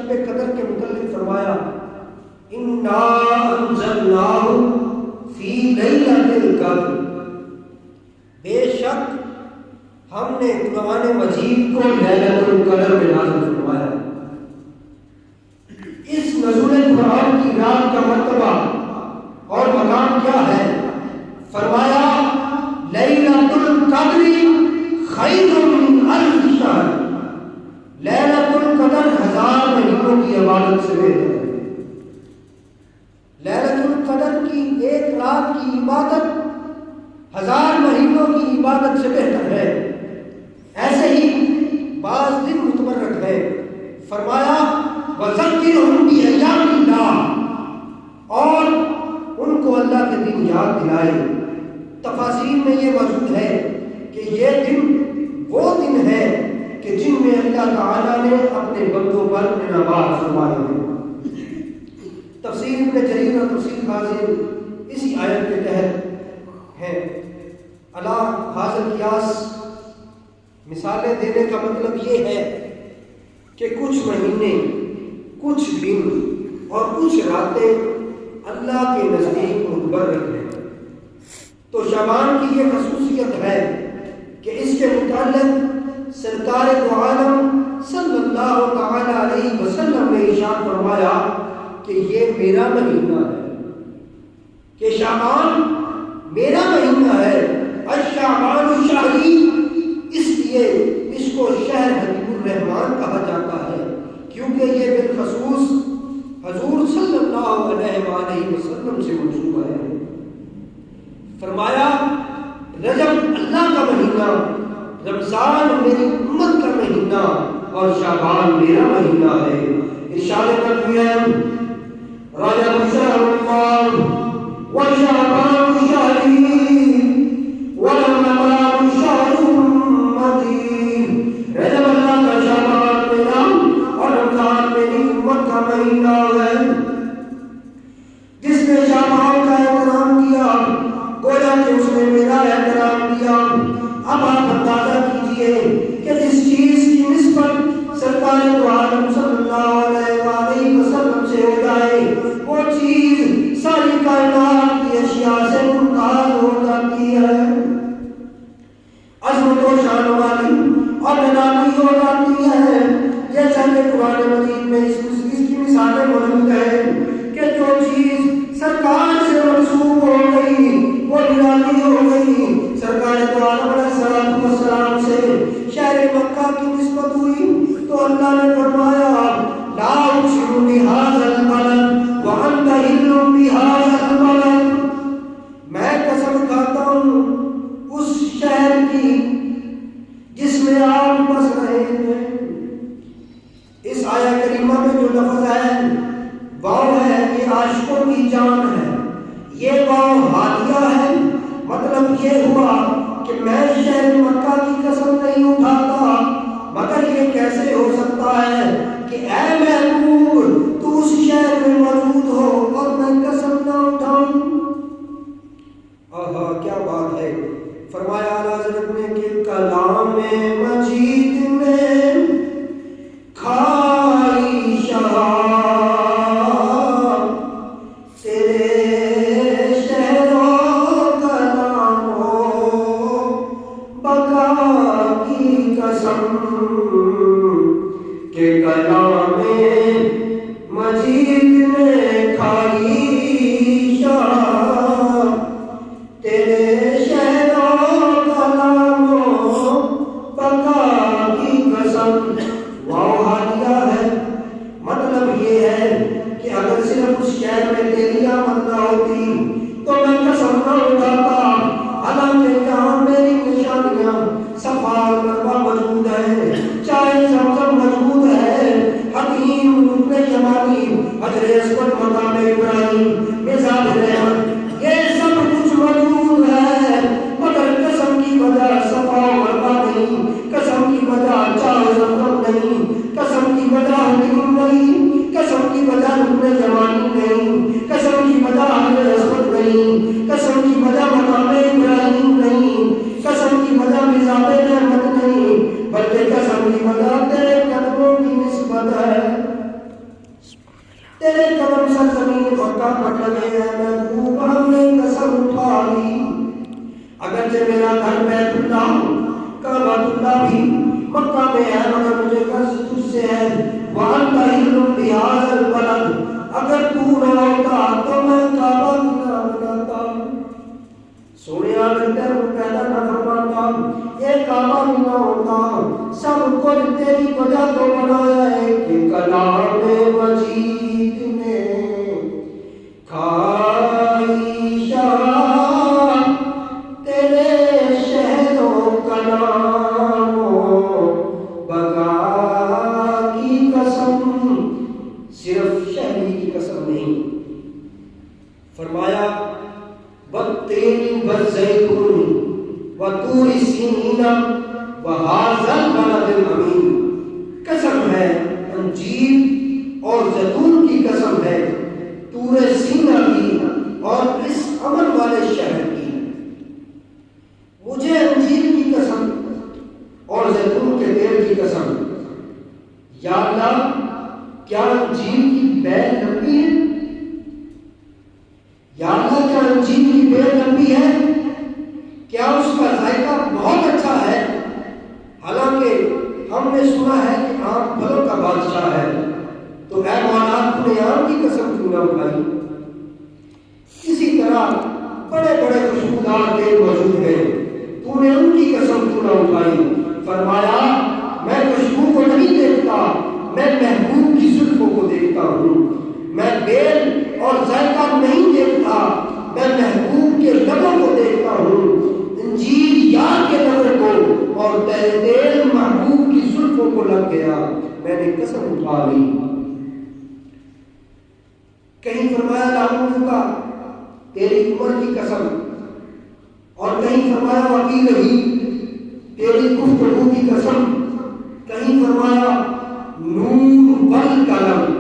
شب قدر کے متعلق فرمایا انا انزلناہ فی لیلۃ القدر، بے شک ہم نے قرآن مجید کو لیلۃ القدر میں نازل فرمایا۔ اس نزول قرآن کی رات کا مرتبہ اور مقام کیا ہے؟ فرمایا لیلۃ القدر خیر من الف شہر، لیلۃ القدر 1000 مہینوں کی عبادت سے بہتر ہے۔ لیلۃ القدر کی ایک رات کی عبادت 1000 مہینوں کی عبادت سے بہتر ہے۔ ایسے ہی بعض دن متبرک ہے، فرمایا وذکرہم بایام اللہ، اور ان کو اللہ کے دن یاد دلائے۔ تفاسیر میں یہ موجود ہے کہ یہ دن وہ دن ہے کہ جن میں اللہ تعالیٰ نے اپنے بندوں پر انعامات فرمائے ہیں۔ تفسیر ابن جریر اور تفسیر حاضر اسی آیت کے تحت ہے۔ اللہ حاضر قیاس مثالیں دینے کا مطلب یہ ہے کہ کچھ مہینے، کچھ دن اور کچھ راتیں اللہ کے نزدیک متبرک ہیں۔ تو شعبان کی یہ خصوصیت ہے کہ اس کے متعلق سرکار دو عالم صلی اللہ تعالی علیہ وسلم نے ارشاد فرمایا کہ یہ میرا مہینہ ہے، کہ شعبان میرا مہینہ ہے۔ الشعبان شہری، اس لیے اس کو شہر حبیب الرحمان کہا جاتا ہے، کیونکہ یہ بالخصوص حضور صلی اللہ علیہ وآلہ وسلم سے منسوب ہے۔ فرمایا رجب اللہ کا مہینہ، رمضان میری امت کا مہینہ اور شعبان میرا مہینہ ہے۔ ارشاد کرتے ہیں رجب شہر اللہ وشعبان شہری ورمضان شہر امتی، رجب اللہ کا، شعبان میرا اور رمضان میری امت کا مہینہ ہے۔ جس نے شعبان کا احترام کیا گویا کہ اس نے میرا احترام کیا۔ اب آپ اندازہ کیجئے کہ جس چیز کی نسبت سرکار دو عالم صلی اللہ علیہ وآلہ وسلم سے ہو جائے وہ چیز ساری کائنات کی اشیاء سے ممتاز ہو جاتی ہے، عظمت و شان والی اور نرالی ہو جاتی ہے۔ جیسا کہ قرآن مجید میں اس کی مثالیں موجود ہیں کہ جو چیز سرکار سے منسوب ہو گئی وہ نرالی ہو گئی۔ سرکار دو عالم علیہ السلام سے شہر مکہ کی نسبت ہوئی تو اللہ نے فرمایا لا اقسم بہذا البلد وانت حل بہذا البلد، میں قسم کھاتا ہوں اس شہر کی جس میں آپ بس رہے ہیں۔ اس آیہ کریمہ میں جو لفظ ہے واو ہے، یہ عاشقوں کی جان ہے، یہ واو حالیہ ہے۔ مطلب یہ ہوا کہ میں شہر مکہ کی قسم نہیں اٹھاتا، مگر یہ کیسے ہو سکتا ہے کہ اے محبوب تو اس شہر میں موجود ہو اور میں قسم نہ اٹھاؤں۔ آہا کیا بات ہے! فرمایا اعلیٰ حضرت نے کہ کلام مجید میں کھائی شراب کہ کلام مجید میں کھائی شراب، تیرے شہر و کلام و بقا کی قسم۔ واو حالیہ ہے، مطلب یہ ہے کہ اگر صرف اس شہر میں تیری آمد نہ ہوتی تو میں قسم نہ اٹھاتا، حالانکہ یہاں میری نشانیاں صفا اور مروا موجود ہے، چائے زمزم موجود ہے، فرمانے لگے ہیں محبوب ہم نے قسم اٹھا لی اگرچہ میرا گھر بیت اللہ کعبۃ اللہ بھی مکہ میں ہے مگر مجھے قرض تجھ سے ہے وانت حل بہذا البلد اگر تو نہ ہوتا تو میں کعبہ نہ بناتا سونے اگر تیرے پیدا نہ فرماتا یہ کعبہ نہ ہوتا سب کو تیری وجہ تو بنایا ہے کہ کلام مجید نے کھائی شاہ تیرے شہد و کلام و بقا کی قسم صرف شہری کی قسم نہیں فرمایا والتین والزیتون وطور سینین وہذا البلد الامین قسم ہے انجیر اور زیتون کی قسم ہے طور سینہ کی اور اس امن والے شہر کی مجھے انجیر کی قسم اور زیتون کے تیل کی قسم یا اللہ کیا انجیر کی بیل لمبی ہے یا اللہ کیا انجیر کی بیل لمبی ہے کیا اس کا ذائقہ بہت اچھا ہے حالانکہ ہم نے سنا ہے کہ آم پھلوں کا بادشاہ ہے تو اے مولا تو نے آم کی قسم کیوں نہ اٹھائی اسی طرح بڑے بڑے خوشبودار تیل موجود ہیں تو نے ان کی قسم کیوں نہ اٹھائی فرمایا میں خوشبو کو نہیں دیکھتا میں محبوب کی زلفوں کو دیکھتا ہوں میں بیل اور ذائقہ نہیں دیکھتا میں محبوب کے لبوں کو دیکھتا ہوں انجیر یار کے لبوں کو اور تیل محبوب کی زلفوں کو لگ گیا میں نے قسم اٹھا لی کہیں فرمایا لاؤں کا تیری عمر کی قسم اور کہیں فرمایا وکیل ہی تیری گفتگو کی قسم کہیں فرمایا نور والقلم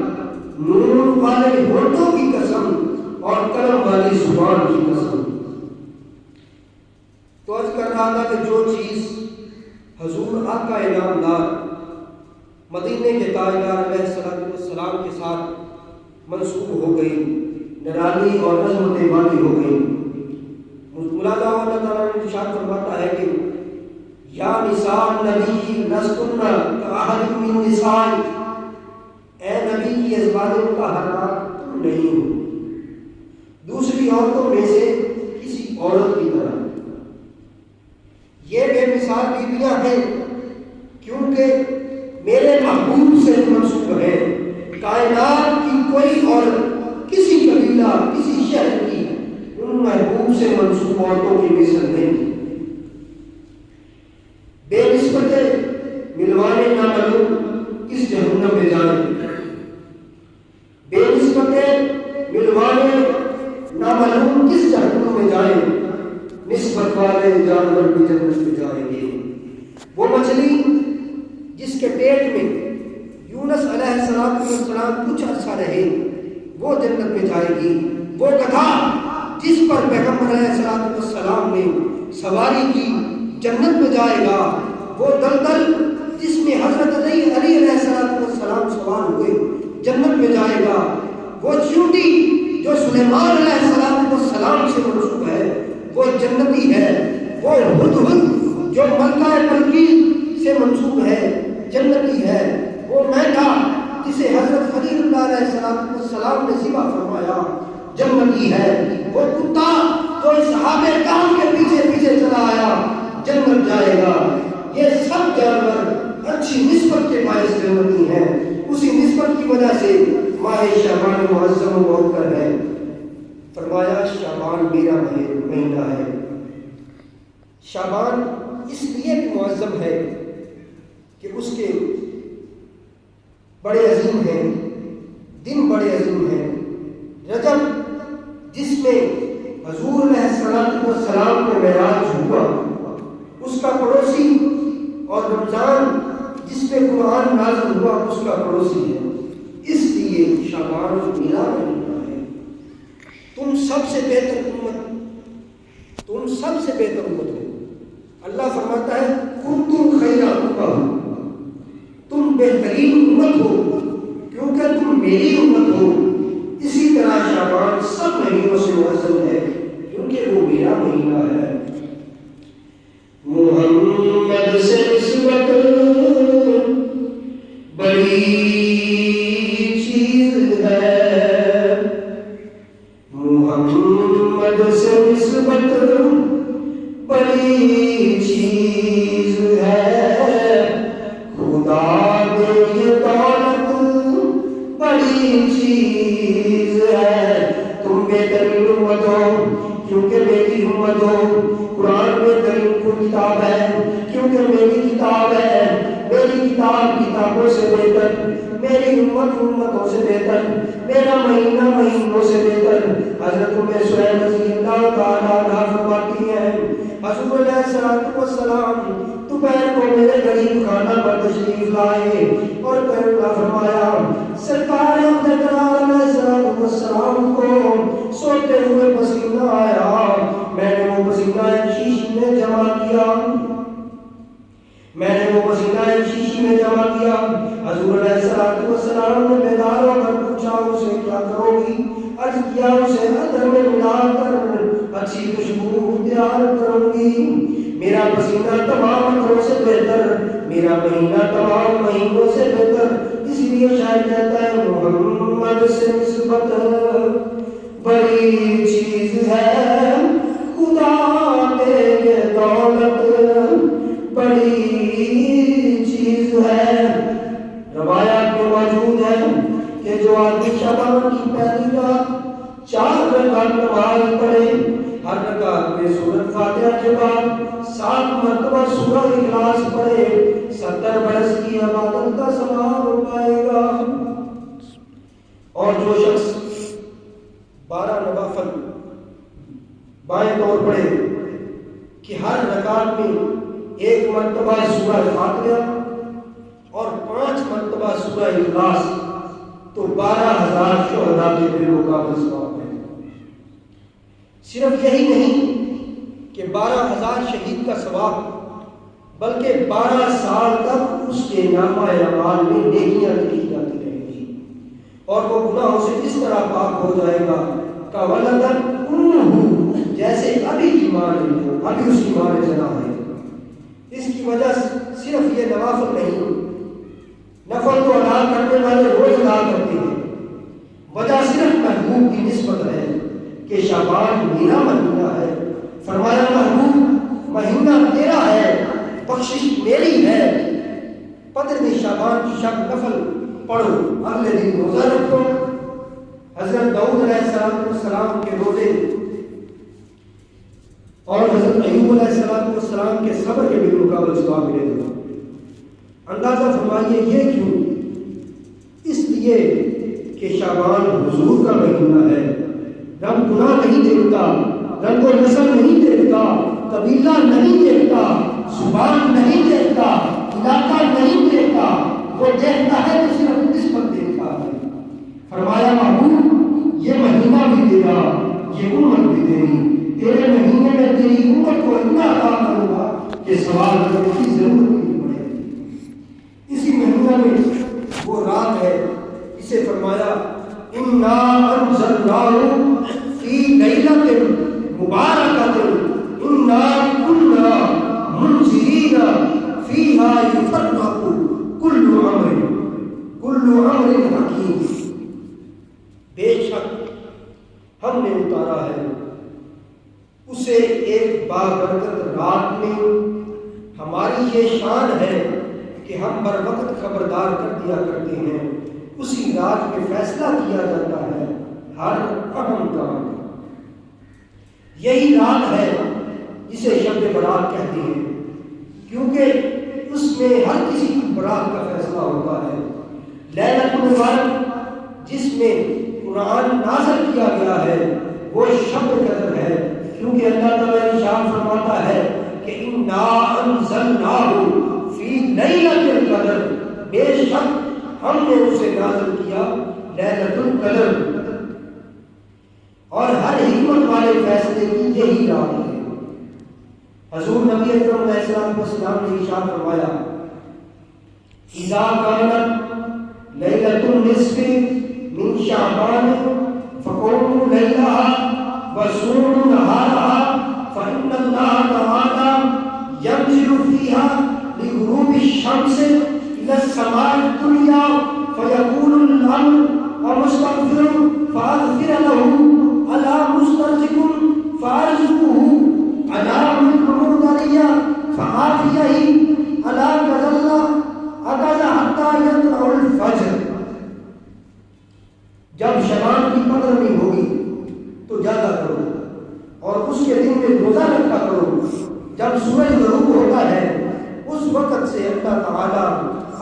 نور والے ہونٹوں کی قسم اور قلم والی زبان کی قسم تو عرض کر رہا تھا کہ جو چیز حضور آقا انعامدار مدینے کے تاجدار علیہ السلام کے ساتھ منسوب ہو گئی نرالی اور نظم دیوانی ہو گئی ملاحظہ اللہ تعالیٰ نے ارشاد فرماتا ہے کہ یا نساء النبی لستن کأحد من نساء اے نبی کی ازواج مطہرات تم نہیں ہو دوسری عورتوں میں سے کسی عورت کی طرح یہ بے مثال بیویاں ہیں کیونکہ میرے محبوب سے منسوب ہے کائنات کی کوئی عورت کسی قبیلہ کسی شہر کی ان محبوب سے منسوب عورتوں کی مثل نہیں بے نسبت ملوانے نہ معلوم کس جہنم میں جائیں بے نسبت ملوانے نہ معلوم کس جہنم میں جائیں نسبت والے جانور بھی جنت میں جائیں گے وہ مچھلی جس کے پیٹ میں یونس علیہ السلام کچھ عرصہ رہے وہ جنت میں جائے گی وہ گدھا جس پر پیغمبر علیہ السلام نے سواری کی جنت میں جائے گا وہ دلدل جس میں حضرت علی علیہ السلام سوار ہوئے جنت میں جائے گا وہ چیونٹی جو سلیمان علیہ السلام سے منسوب ہے وہ جنتی ہے وہ ہدہد جو ملکہ ملکی سے منسوب ہے جنتی ہے وہ میڈا جسے حضرت خلیل اللہ علیہ السلام نے ذبح فرمایا جنتی ہے وہ کتا جو اصحاب کہف کے پیچھے پیچھے چلا آیا جنت جائے گا یہ سب جانور اچھی نسبت کے باعث جنتی ہیں اسی نسبت کی وجہ سے ماہ شعبان معظم و معطر ہے فرمایا شعبان میرا مہینہ ہے شعبان اس لیے بھی معظم ہے کہ اس کے بڑے عظیم ہیں دن بڑے عظیم ہیں رجب جس میں حضور علیہ السلام کو معراج ہوا اس کا پڑوسی اور رمضان جس پہ قرآن نازل ہوا اس کا پڑوسی ہے اس لیے شعبان میرا مہینہ ہے تم سب سے بہتر امت ہو اللہ فرماتا ہے کنتم خیر امہ تم بہترین امت ہو کیونکہ تم میری امت ہو اسی طرح شعبان بڑی چیز ہے خدا دے یہ دولت بڑی چیز ہے. تم بہترین امت ہو کیونکہ میری امت ہو. قرآن بہترین کتاب ہے کیونکہ میری کتاب ہے. میری کتاب کتابوں سے بہتر, میری امت امتوں سے بہتر, میرا مہینہ مہینوں سے بہتر. حضرت ام سلیم رضی اللہ تعالیٰ عنہا فرماتی ہیں حضور علیہ السلام دوپہر کو میرے قریب کھانا پر تشریف لائے اور کہنا فرمایا سرکار اقرار علیہ السلام کو سوتے ہوئے پسینہ آیا. میں نے وہ پسینہ ایک شیشی میں جمع کیا. حضور علیہ السلام نے بیدار ہو کر پوچھا اسے کیا کرو گی؟ عرض کیا اسے عطر میں ملا کر اچھی خوشبو تیار کروں گی. میرا پسینہ تمام عطروں سے بہتر, میرا مہینہ تمام مہینوں سے بہتر. اس لیے شاید کہتا ہے محمد سے نسبت بڑی چیز ہے خدا دے یہ دولت بڑی چیز ہے. روایات میں موجود ہے کہ جو آدمی شعبان کی پہلی رات 4 رکعت نماز پڑھے, ہر رکعت میں سورۃ فاتحہ کے بعد 7 مرتبہ سورہ اخلاص پڑھے, 70 برس کی عبادت کا ثواب پائے گا. اور جو شخص 12 نوافل بائیں طور پڑھے کہ ہر رکعت میں 1 مرتبہ سورہ فاتحہ اور 5 مرتبہ سورہ اخلاص, تو 12,000 شہداء کے دلوں کا ثواب ہے. صرف یہی نہیں کہ 12,000 شہید کا ثواب, بلکہ 12 سال تک اس کے نامہ اعمال میں نیکیاں لکھی جاتی رہیں گی اور وہ گناہوں سے اس طرح پاک ہو جائے گا جیسے ابھی کی ماں نے, ابھی اس کی ماں نے جنا ہے. اس کی وجہ صرف یہ نوافل نہیں, نفل تو ادا کرنے والے روز ادا کرتے ہیں, وجہ صرف محبوب کی نسبت ہے کہ شعبان میرا مہینہ ہے. فرمایا محبوب مہینہ تیرا ہے, بخشش میری ہے. 15ویں شعبان کی شب نفل پڑھو, اگلے دن روزہ رکھو. حضرت داؤد علیہ السلام کے روزے اور حضرت ایوب علیہ السلام کے صبر کے بالمقابل ثواب ملے گا. اندازہ فرمائیے یہ کیوں؟ اس لیے کہ شعبان حضور کا مہینہ ہے. رب گناہ نہیں دیکھتا, رنگ و نسل نہیں دیکھتا, قبیلہ نہیں دیکھتا, زبان نہیں دیکھتا, علاقہ نہیں دیکھتا, وہ دیکھتا ہے تو صرف نسبت دیکھتا ہے. فرمایا محبوب یہ مہینہ بھی تیرا, یہ امت بھی تیری, تیرے مہینے میں تیری امت کو اتنا عطا کروں گا کہ سوال کرنے کی ضرورت نہیں پڑے. اسی مہینہ میں وہ رات ہے اسے فرمایا انا انزلناہ فی لیلۃ مبارکۃ انا کنا منذرین فیہا یفرق کل امر حکیم. بے شک ہم نے اتارا ہے اسے ایک بابرکت رات میں. ہماری یہ شان ہے کہ ہم بر وقت خبردار کر دیا کرتے ہیں. اسی رات میں فیصلہ کیا جاتا ہے ہر اہم کام. یہی رات ہے جسے شب برات کہتے ہیں کیونکہ اس میں ہر کسی کی برات کا فیصلہ ہوتا ہے. لیلۃ المبارک جس میں قرآن نازل کیا گیا ہے وہ شب قدر ہے, کیونکہ اللہ تعالیٰ ارشاد فرماتا ہے کہ انا انزلناہ فی لیلۃ القدر, بے شک ہم نے اسے نازل کیا لیلۃ القدر. اور ہر حکمت والے فیصلے کی یہی رات ہے. حضور نبی اکرم علیہ السلام نے ارشاد فرمایا اذا کانت لیلۃ النصف من شعبان فقوموا لیلها وصوموا نهارها فإن الله تعالى ينزل فيها لغروب الشمس إلى السماء الدنيا فيقول الأمر ومستغفر فأغفر له ألا مسترزق فأرزقه ألا من عمر مضروب ہوتا ہے اس وقت سے اللہ تعالیٰ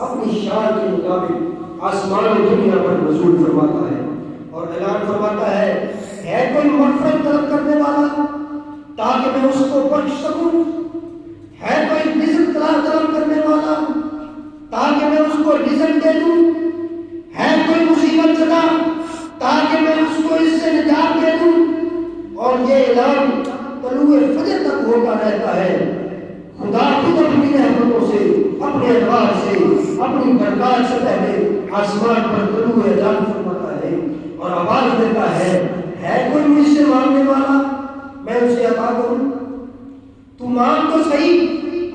اپنی شان کے مطابق آسمان و دنیا پر نزول فرماتا ہے اور اعلان فرماتا ہے کوئی مغفرت طلب کرنے والا تاکہ میں اس کو بخش سکوں؟ ہے کوئی رزق طلب کرنے والا تاکہ میں اس کو رزق دے دوں؟ ہے کوئی مصیبت زدہ تاکہ میں اس کو اس سے نجات دے دوں؟ اور یہ اعلان طلوع فجر تک ہوتا رہتا ہے۔ خدا خود اپنی رحمتوں سے، اپنے ادوار سے، اپنی برکات سے پہلے آسمان پر طلوع اعلان فرماتا ہے اور آواز دیتا ہے کوئی مجھ سے مانگنے والا میں اسے عطا کروں؟ تو مانگ تو صحیح،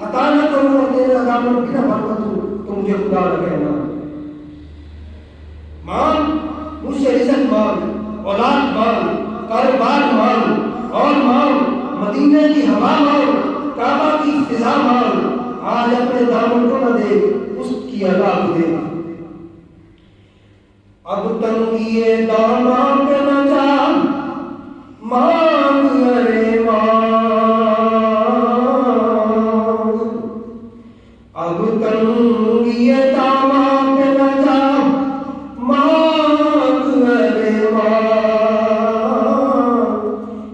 عطا نہ کروں اور تیرے عذاب میں بھی نہ مانگا تو مجھے خدا نہ کہنا۔ مانگ، مجھ سے رزق مانگ، اولاد مانگ، کاروبار مانگ، اور مانگ مدینے کی ہوا مانگ، کعبہ کی فضا مانگ، آج اپنے دامن کو نہ دیکھ، اس کی ادا کو دیکھ۔ اب تنگی دامن پہ نہ جا، مانگ ارے مانگ، اب تنگی دامن پہ نہ جا، مانگ ارے مانگ،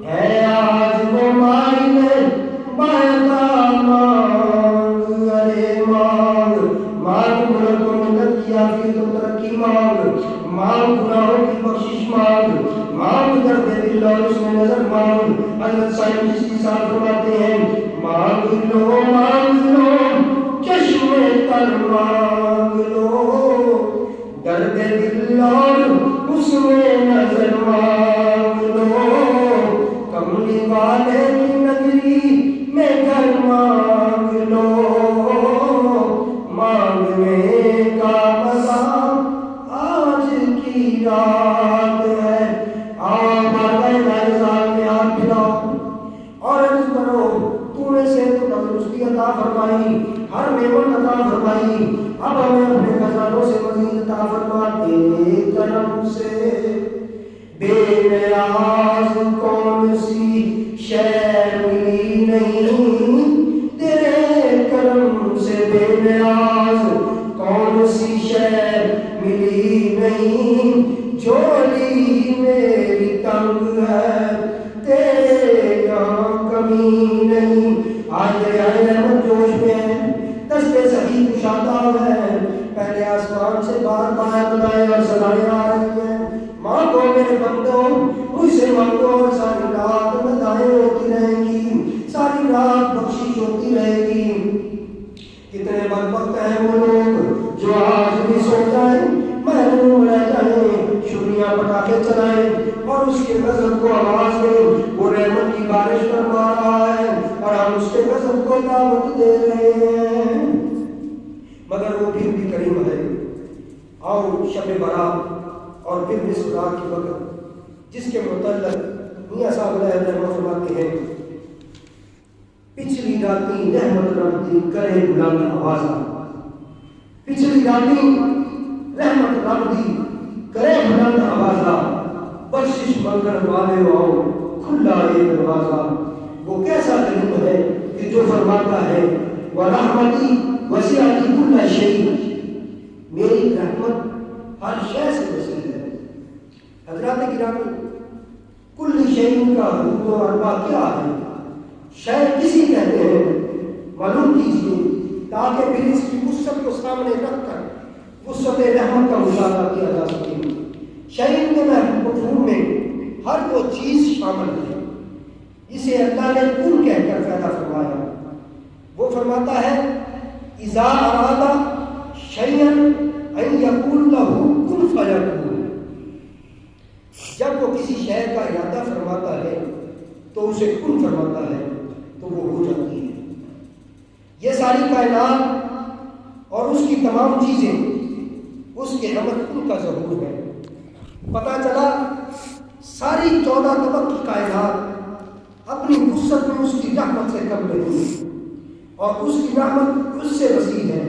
ہے آج وہ مائنے بہتا مانگ ارے مانگ، مانگ ملک و ملت کی عافیت و ترقی مانگ، مانگ گناہوں کی بخشش مانگ، مانگ درد دل اور اس میں نظر مانگ۔ حضرت صاحب جس کی ساتھ فرماتے ہیں مانگ لو چشم تر مانگ لو، درد دل اور اس میں نظر مانگ لو، کملی والے کی نگری میں گھر مانگ لو، مانگنے کا مزہ آج کی رات ہے، آؤ بارگاہ نائزال میں ہاتھ ملاؤ اور عرض کرو تو نے صحت و تندرستی عطا فرمائی، ہر نعمت عطا فرمائی، اب ہمیں اپنے خزانوں سے مزید عطا فرما تیرے کرم سے، بے نیاز کون سی شے ملی نہیں، تیرے کرم سے بے نیاز کون سی شے ملی نہیں، جھولی میری تنگ ہے تیرے یہاں کمی نہیں۔ آج دریائے رحمت جوش میں ہے، دستے صحیح کشادہ ہے، پہلے آسمان سے بار بار بلائیں اور صدائیں آ رہی ہیں، مانگو میرے بندو مجھ سے مانگو، اور ساری رات مدائیں ہوتی رہیں گی، ساری رات بخشش ہوتی رہے گی۔ کتنے بدبخت ہیں وہ لوگ جو آج بھی سو جائیں، محروم رہ جائیں، چھریاں پٹاخے چلائیں اور اس کے غضب کو آواز دیں، وہ رحمت کی بارش فرما رہا ہے اور ہم اس کے غضب کو دعوت دے رہے ہیں، مگر وہ پھر بھی کریم ہے۔ آؤ شب برات اور پھر نصف رات کے وقت جس کے متعلق میاں صاحب رحمۃ فرماتے ہیں پچھلی راتی رحمت رب دی کرے بلند آوازہ، پچھلی راتی رحمت رب دی کرے بلند آوازہ، بخشش منگن والے آؤ کھلا یہ دروازہ۔ وہ کیسا کریم ہے کہ جو فرماتا ہے وَرَحْمَتِي وَسِعَتْ كُلَّ شَيْءٍ، میری رحمت ہر شے سے وسیع ہے۔ حضرات گرامی، کل شیء کا حدود و اربا کیا ہے؟ شے کسی کہتے ہیں، معلوم کیجیے تاکہ پھر اس کی وسعت کو سامنے رکھ کر وسعت رحمت کا مشاہدہ کیا جا سکے۔ شیء کے مفہوم میں ہر وہ چیز شامل ہے جسے اللہ نے کن کہہ کر پیدا فرمایا۔ وہ فرماتا ہے اذا اراد شیئا ان یقول له کن فیکون، جب وہ کسی شے کا ارادہ فرماتا ہے تو اسے کن فرماتا ہے تو وہ ہو جاتی ہے۔ یہ ساری کائنات اور اس کی تمام چیزیں اس کے عمل کن کا ظہور ہے۔ پتہ چلا ساری 14 طبق کی کائنات اپنی وسعت میں اس کی رحمت سے کم نہیں اور اس کی رحمت اس سے وسیع ہے۔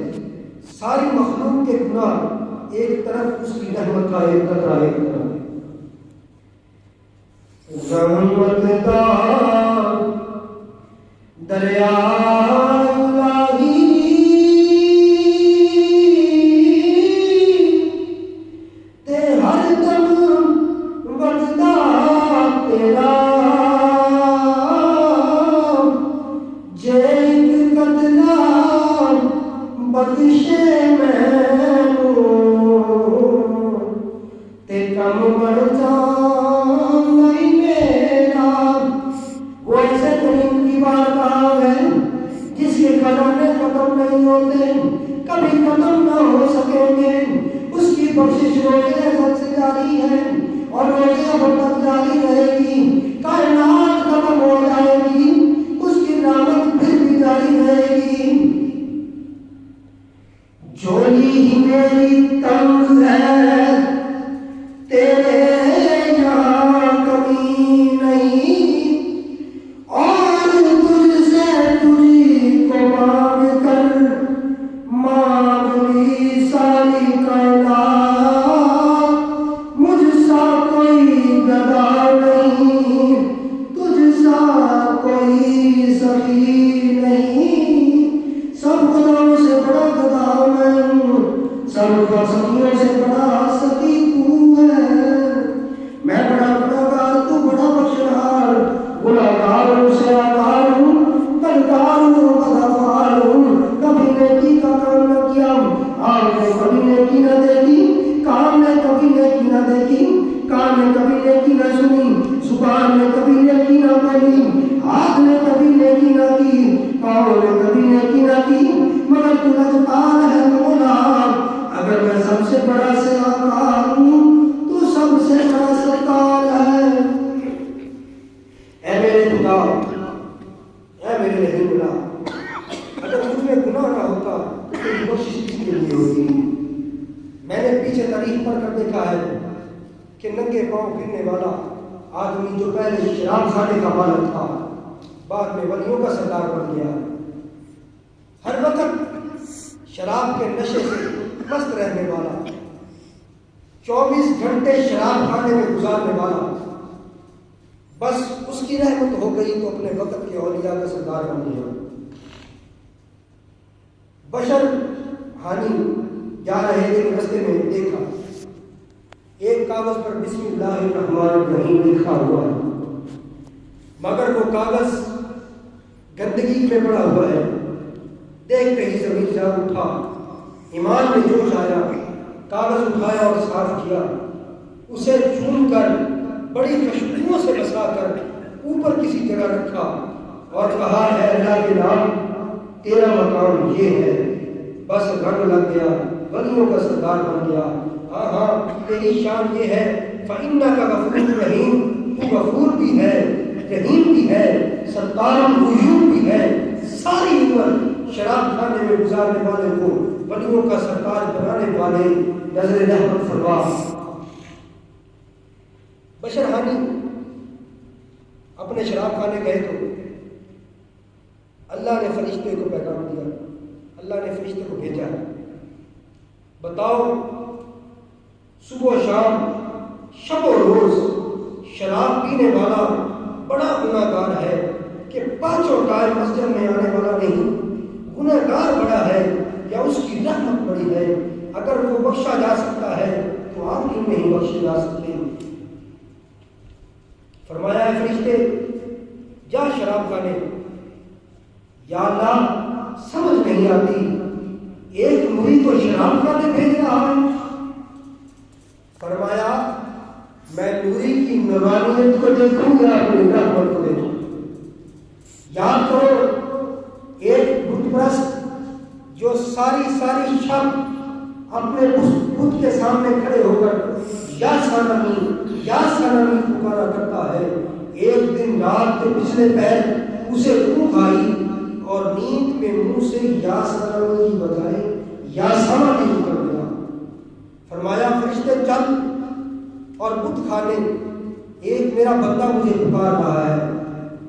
ساری مخلوق کے گناہ ایک طرف، اس کی رحمت کا ایک قطرہ ایک طرف۔ رحمت کا دریا بخشے مینوں تے کم بڑھ جائے میرا۔ وہ ایسے کریم کی بارگاہ ہے جس کے خزانے ختم نہیں ہوتے، کبھی ختم نہ ہو سکیں گے۔ اس کی بخشش روزے ازل سے جاری ہے اور روزے ابد تک جاری رہے گی۔ کائنات ختم ہو جائے گی، اس کی رحمت پھر بھی جاری رہے گی۔ جھولی ہی میری تنگ ہے، تیرے یہاں کمی نہیں، اور تجھ سے تجھی کو مانگ کر مانگ لی ساری کائنات۔ مجھ سا کوئی گدا نہیں، تجھ سا کوئی سخی نہیں۔ سب گداؤں سے بڑا گدا میں ہوں، سب سخیوں سے بڑا سخی تو ہے۔ میں بڑا گناہگار، تو بڑا بخشنہار، گناہگاروں سے آگار ہوں، بدکار ہوں، بدافعال ہوں۔ کبھی نیکی کا کام نہ کیا، آنکھ نے کبھی نیکی نہ دیکھی، کان نے کبھی نیکی نہ دیکھی، کان نے کبھی نیکی نہ سنی، زبان نے کبھی نیکی نہ بولی، ہاتھ نے کبھی نیکی نہ کی، پاؤں نے کبھی نیکی نہ کی، مگر تو لجپال ہے مولا۔ اگر میں سب سے بڑا سیاکار ہوں، تو سب سے بڑا ستار ہے۔ اے میرے خدا، اے میرے رحیم اللہ، اگر مجھ میں گناہ نہ ہوتا تو میری کوشش کس کے لیے ہوتی؟ میں نے پیچھے تاریخ پڑھ کر دیکھا ہے کہ ننگے پاؤں پھرنے والا آدمی جو پہلے شراب خانے کا مالک تھا، بعد میں ولیوں کا سردار بن گیا۔ ہر وقت شراب کے نشے سے مست رہنے والا، 24 گھنٹے شراب خانے میں گزارنے والا، بس اس کی رحمت ہو گئی تو اپنے وقت کے اولیاء کا سردار بن گیا۔ بشر ہانی جا رہے تھے، رستے میں دیکھا ایک کاغذ پر بسم اللہ الرحمن الرحیم لکھا ہوا ہے، مگر وہ کاغذ گندگی میں پڑا ہوا ہے۔ دیکھتے ہی زمین جاگ اٹھا، ایمان میں جوش آیا، کاغذ اٹھایا اور صاف کیا، اسے چون کر بڑی خوشبوؤں سے بسا کر اوپر کسی جگہ رکھا اور کہا ہے اللہ کے نام تیرا مقام یہ ہے۔ بس رنگ لگ گیا، ولیوں کا سردار بن گیا۔ ہاں ہاں، تیری شان یہ ہے فَإِنَّكَ غَفُورٌ رَحِيمٌ، تو غفور بھی ہے، رحیم بھی ہے، ستار الغیوب بھی ہے۔ ساری عمر شراب خانے میں گزارنے والے کو ولیوں کا سردار بنانے والے نظر رحمت فرما۔ بشر ہانی اپنے شراب خانے گئے تو اللہ نے فرشتے کو پیغام دیا، اللہ نے فرشتے کو بھیجا، بتاؤ صبح و شام شب و روز شراب پینے والا بڑا گناہگار ہے کہ 5 ٹائم مسجد میں آنے والا نہیں، گناہگار بڑا ہے یا اس کی رحمت بڑی ہے؟ اگر وہ بخشا جا سکتا ہے تو آپ کیوں نہیں بخشے جا سکتے؟ فرمایا ہے فرشتے جا شراب خانے، یا اللہ سمجھ نہیں آتی ایک مرید کو شراب خانے بھیج رہا ہے۔ فرمایا میں نوری کی نورانیت کو دیکھوں یا اپنی رحمت کو دیکھوں؟ یاد کرو ایک بت پرست جو ساری شب اپنے بت کے سامنے کھڑے ہو کر یا سنمی پکارا کرتا ہے، ایک دن رات کے پچھلے پہر اسے اونگ آئی اور نیند میں منہ سے یا سنمی کی بجائے یا سنمی نکل گیا۔ فرمایا فرشتے چل اور بت کھانے، ایک میرا بندہ مجھے پکار رہا ہے،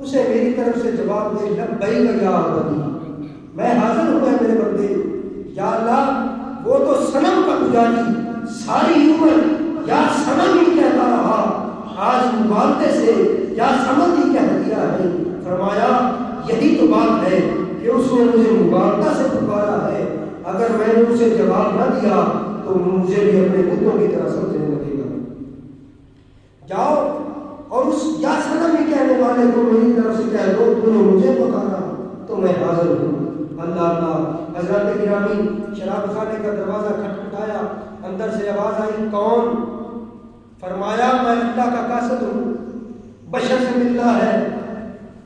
اسے میری طرف سے جواب دے لبیک یا عبدی، میں حاضر ہوں میرے بندے۔ یا اللہ وہ تو صنم کا پجاری ساری عمر یا صنم ہی کہتا رہا، آج مبالغے سے یا صنم ہی کہہ دیا ہے۔ فرمایا یہی تو بات ہے کہ اس نے مجھے مبالغہ سے پکارا ہے، اگر میں نے اسے جواب نہ دیا تو مجھے بھی اپنے بتوں کی طرح سمجھنے لگے گا۔ جاؤ اور اس یا صنم ہی کہنے والے کو میری طرف سے کہہ دو، تو نے مجھے پکارا تو میں حاضر ہوں۔ اللہ اللہ۔ حضرات گرامی، شراب خانے کا دروازہ کھٹکھٹایا، اندر سے آواز آئی، کون؟ فرمایا میں اللہ کا قاصد ہوں، بشر سے ملنا ہے۔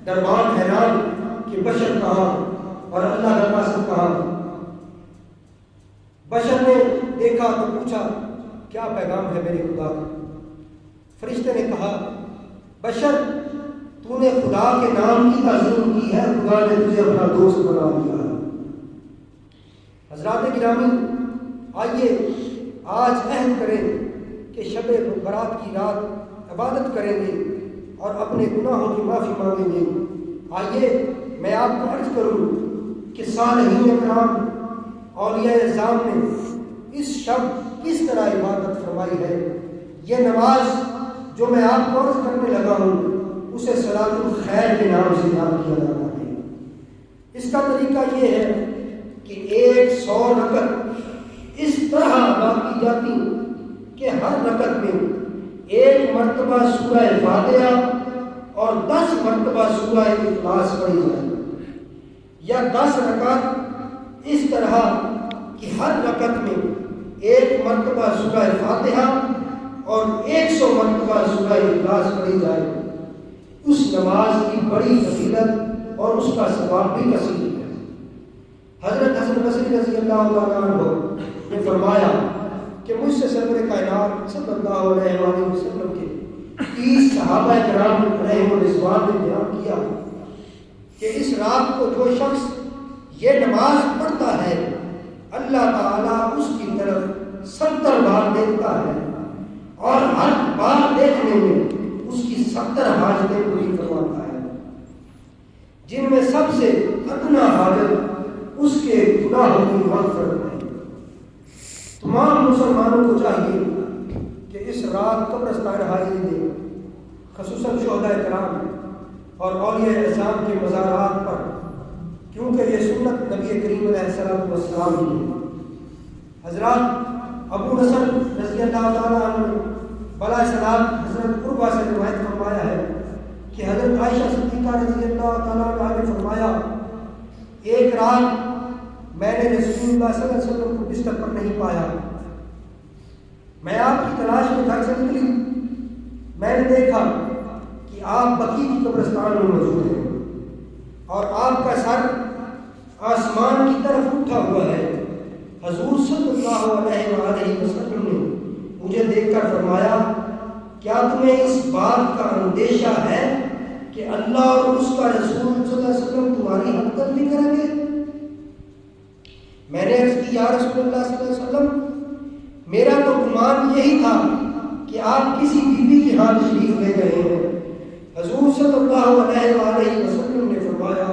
دربان حیران کہ بشر کہاں اور اللہ کا قاصد کہاں؟ بشر نے دیکھا تو پوچھا کیا پیغام ہے میرے خدا کا؟ فرشتے نے کہا بشر تو نے خدا کے نام کی تعظیم کی ہے، خدا نے تجھے اپنا دوست بنا دیا ہے۔ حضرات گرامی، آئیے آج عہد کریں کہ شب برات کی رات عبادت کریں گے اور اپنے گناہوں کی معافی مانگیں گے۔ آئیے میں آپ کو عرض کروں کہ صالحین کرام، اولیاء اعظام نے اس شب کس طرح عبادت فرمائی ہے۔ یہ نماز جو میں آپ کو عرض کرنے لگا ہوں اسے صلاۃ الخیر کے نام سے یاد کیا جاتا ہے۔ اس کا طریقہ یہ ہے کہ 100 رکعت اس طرح ادا کی جاتی کہ ہر رکعت میں 1 مرتبہ سورہ فاتحہ اور 10 مرتبہ سورہ اخلاص پڑھی جائے، یا 10 رکعت اس طرح کہ ہر رکعت میں 1 مرتبہ سورہ فاتحہ اور 100 مرتبہ سورہ اخلاص پڑھی جائے۔ اس نماز کی بڑی فضیلت اور اس کا ثواب بھی کثیر ہے۔ حضرت حسن بصری رضی اللہ تعالیٰ عنہ نے فرمایا کہ مجھ سے سرور کائنات صلی اللہ علیہ وآلہ وسلم کے 30 صحابہ کرام علیہم الرضوان نے بیان کیا کہ اس رات کو جو شخص یہ نماز پڑھتا ہے اللہ تعالیٰ اس کی طرف 70 بار دیکھتا ہے اور ہر بار دیکھنے میں اس کی 70 حاجتیں پوری کرواتا ہے، جن میں سب سے ادنا حاجت اس کے گناہوں کی مغفرت ہے۔ تمام مسلمانوں کو چاہیے کہ اس رات قبرستان حاضری دیں، خصوصاً شہداء کرام اور اولیاء اعظام کے مزارات پر، کیونکہ یہ سنت نبی کریم علیہ السلام کی ہے۔ حضرات ابو نصر رضی اللہ تعالیٰ عنہ بلا سلام حضرت عروہ سے روایت فرمایا ہے کہ حضرت عائشہ صدیقہ رضی اللہ تعالیٰ عنہ نے فرمایا ایک رات میں نے رسول اللہ صلی اللہ علیہ وسلم کو بستر پر نہیں پایا، میں آپ کی تلاش میں گھر سے نکلی، میں نے دیکھا کہ آپ بقیع کی قبرستان میں موجود ہیں اور آپ کا سر آسمان کی طرف اٹھا ہوا ہے۔ حضور صلی اللہ علیہ وآلہ وسلم نے مجھے دیکھ کر فرمایا کیا تمہیں اس بات کا اندیشہ ہے کہ اللہ اور اس کا رسول صلی اللہ علیہ وسلم تمہاری حق تلفی کریں گے؟ میں نے عرض کی یا رسول اللہ صلی اللہ علیہ وسلم میرا تو گمان یہی تھا کہ آپ کسی بیوی کے ہاں تشریف لے گئے ہیں۔ حضور صلی اللہ علیہ وآلہ وسلم نے فرمایا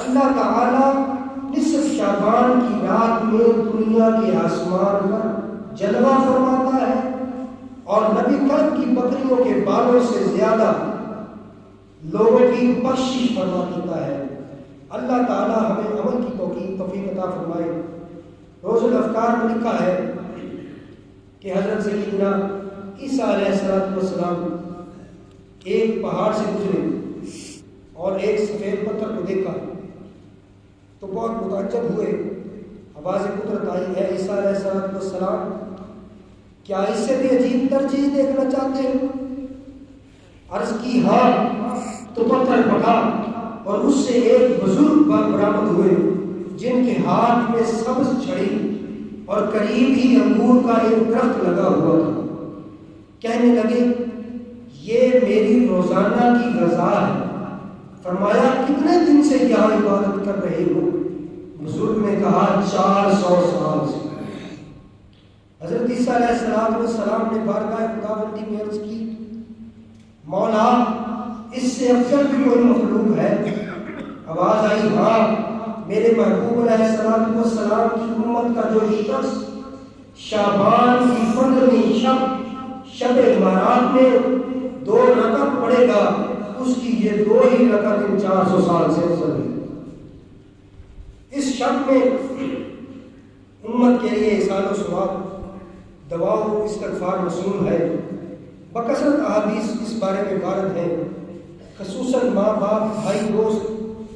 اللہ تعالیٰ نصف شعبان کی رات میں دنیا کے آسمان پر جلوہ فرماتا ہے اور نبی کرم کی بکریوں کے بالوں سے زیادہ لوگوں کی بخشش فرما دیتا ہے۔ اللہ تعالیٰ ہمیں عمل کی توفیق عطا فرمائے۔ روز الافکار میں لکھا ہے کہ حضرت سیدنا عیسیٰ علیہ السلام ایک پہاڑ سے گزرے اور ایک سفید پتھر کو دیکھا تو بہت متعجب ہوئے۔ آواز قدرت آئی ہے عیسیٰ علیہ السلام کیا اس سے بھی عجیب تر چیز دیکھنا چاہتے ہیں؟ عرض کی ہاں، تو پتھر پکا اور اس سے ایک بزرگ برآمد ہوئے جن کے ہاتھ میں سبز چھڑی اور قریب ہی انگور کا ایک درخت لگا ہوا تھا۔ کہنے لگے یہ میری روزانہ کی غذا ہے۔ فرمایا کتنے دن سے یہاں عبادت کر رہے ہو؟ بزرگ نے کہا 400 سال سے۔ حضرت عیسیٰ علیہ السلام نے بارگاہ خداوندی میں عرض کی مولا اس سے افضل بھی کوئی مخلوق ہے؟ آواز آئی ہاں، میرے محبوب علیہ السلام کی امت کا جو شخص شعبان کی 15ویں شب برات میں 2 رکعت پڑھے گا اس کی یہ 2 ہی رکعت 400 سال سے افضل ہے۔ اس شب میں امت کے لیے احسان و ثواب، دعا و استغفار مصنون ہے۔ بکثرت احادیث اس بارے میں وارد ہیں، خصوصاً ماں باپ بھائی دوست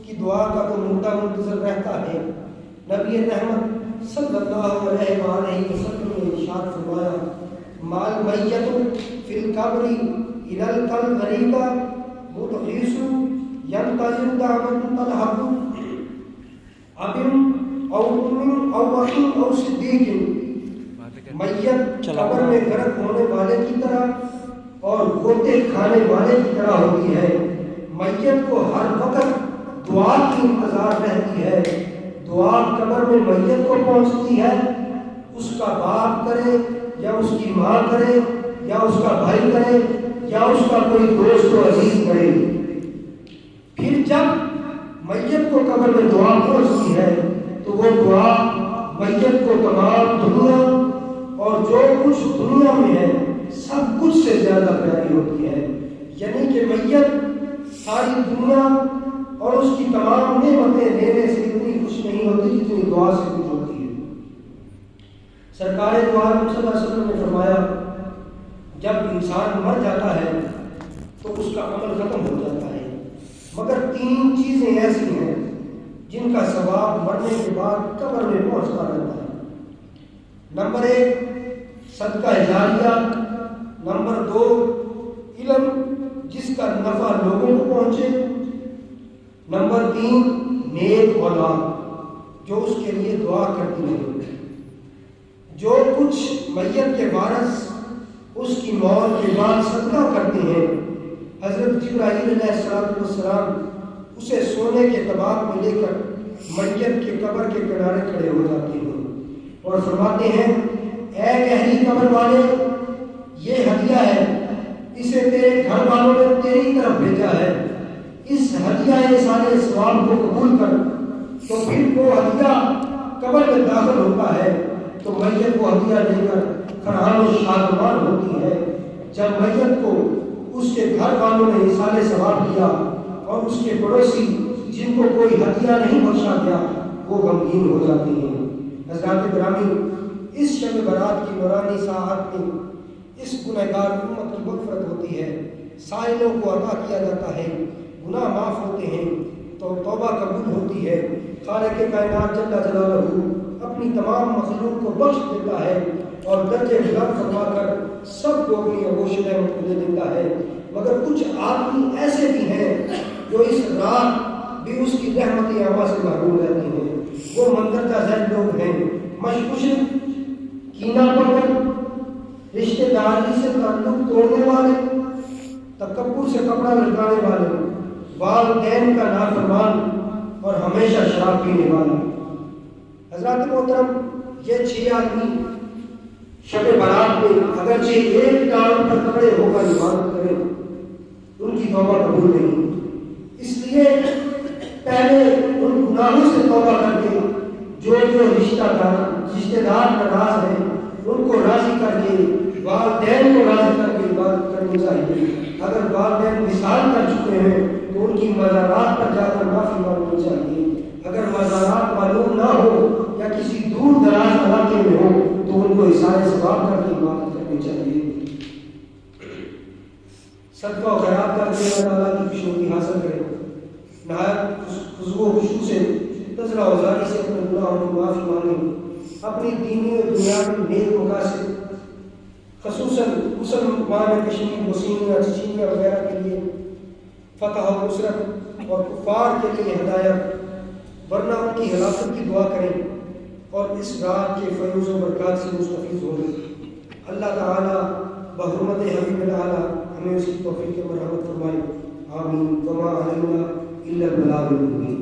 کی دعا کا تو مردہ منتظر رہتا ہے۔ نبی رحمت صلی اللہ علیہ وآلہ وسلم نے ارشاد فرمایا مال میت فی القبر الی القلب غریقا متحیس ینتظر دعوت تلحق ابن او ام او اخ او صدیق۔ میت قبر میں غرق ہونے والے کی طرح اور غوطے کھانے والے کی طرح ہوتی ہے۔ میت کو ہر وقت دعا کی انتظار رہتی ہے۔ دعا قبر میں میت کو پہنچتی ہے، اس کا باپ کرے یا اس کی ماں کرے یا اس کا بھائی کرے یا اس کا کوئی دوست و عزیز کرے۔ پھر جب میت کو قبر میں دعا پہنچتی ہے تو وہ دعا میت کو تمام دنیا اور جو کچھ دنیا میں ہے سب کچھ سے زیادہ پیاری ہوتی ہے۔ یعنی کہ میت ساری دنیا اور اس کی تمام نعمتیں دینے سے اتنی خوش نہیں ہوتی جتنی دعا سے خوش ہوتی ہے۔ سرکار دو عالم صلی اللہ علیہ وسلم نے فرمایا جب انسان مر جاتا ہے تو اس کا عمل ختم ہو جاتا ہے، مگر 3 چیزیں ایسی ہیں جن کا ثواب مرنے کے بعد قبر میں پہنچتا رہتا ہے۔ نمبر 1 صدقہ جاریہ، نمبر 2 علم جس کا نفع لوگوں کو پہنچے، نمبر 3 نیک اولاد جو اس کے لیے دعا کرتی ہے۔ جو کچھ میت کے وارث اس کی موت کے بعد صدقہ کرتے ہیں، حضرت جبرائیل علیہ السلام اسے سونے کے طباق میں لے کر میت کے قبر کے کنارے کھڑے ہو جاتے ہیں اور فرماتے ہیں اے گہری قبر والے، یہ ہدیہ ہے، اسے تیرے گھر والوں نے تیری طرف بھیجا ہے، اس ہدیہ سارے ثواب کو قبول کر۔ تو پھر وہ ہدیہ قبر میں داخل ہوتا ہے تو میت کو ہدیہ لے کر فرحان و شادمان ہوتی ہے۔ جب میت کو اس کے گھر والوں نے اصالِ ثواب دیا اور اس کے پڑوسی جن کو کوئی ہدیہ نہیں بخشا گیا وہ غمگین ہو جاتے ہیں۔ حضرات گرامی، اس شب برات کی نورانی ساعت میں اس گنہگار امت کی مغفرت ہوتی ہے، سائلوں کو عطا کیا جاتا ہے، گناہ معاف ہوتے ہیں تو توبہ قبول ہوتی ہے۔ خالق کائنات جل جلالہ اپنی تمام مخلوق کو بخش دیتا ہے اور درجے بلند فرما کر سب کو اپنی آغوش رحمت کو دے دیتا ہے۔ مگر کچھ آدمی ایسے بھی ہیں جو اس رات بھی اس کی رحمتی عامہ سے محروم رہتے ہیں۔ وہ مندرجہ ذیل لوگ ہیں، مشکوک، کینہ پرور، رشتہ داری سے تعلق توڑنے والے، تکبر سے کپڑا لٹکانے والے، والدین کا نافرمان اور ہمیشہ شراب پینے والے۔ حضرات محترم، یہ 6 آدمی شب برات میں اگرچہ ایک ٹانگ پر کھڑے ہو کر عبادت کریں ان کی توبہ قبول نہیں، اس لیے پہلے ان گناہوں سے توبہ کر کے جو رشتہ دار ناراض ہیں ان کو راضی کر کے، والدین کو راضی کر کے عبادت کرنی چاہیے۔ اگر والدین وصال کر چکے ہیں تو ان کی مزارات پر جا کر معافی مانگنی چاہیے۔ اگر مزارات معلوم نہ ہو یا کسی دور دراز علاقے میں ہو تو ان کو اظہار ثواب کر کے عبادت کرنی چاہیے۔ صدقہ و خیرات کر کے اللہ تعالیٰ کی خوشنودی حاصل کرے، نہایت خضوع و خشوع سے تذرہ و زاری سے اپنے گناہوں کی معافی مانگیں، اپنی دینی و دنیاوی نیک مقاصد خصوصاً مسلمان کشمیر، بوسنیا، چچینیا وغیرہ کے لیے فتح و نصرت اور کفار کے لیے ہدایت، ورنہ ان کی ہلاکت کی دعا کریں اور اس رات کے فیض و برکات سے مستفیض ہوں۔ اللہ تعالیٰ بحرمت حبیب العالی ہمیں اس کی توفیق مرحمت فرمائے، آمین۔ وما علینا الا البلاغ المبین۔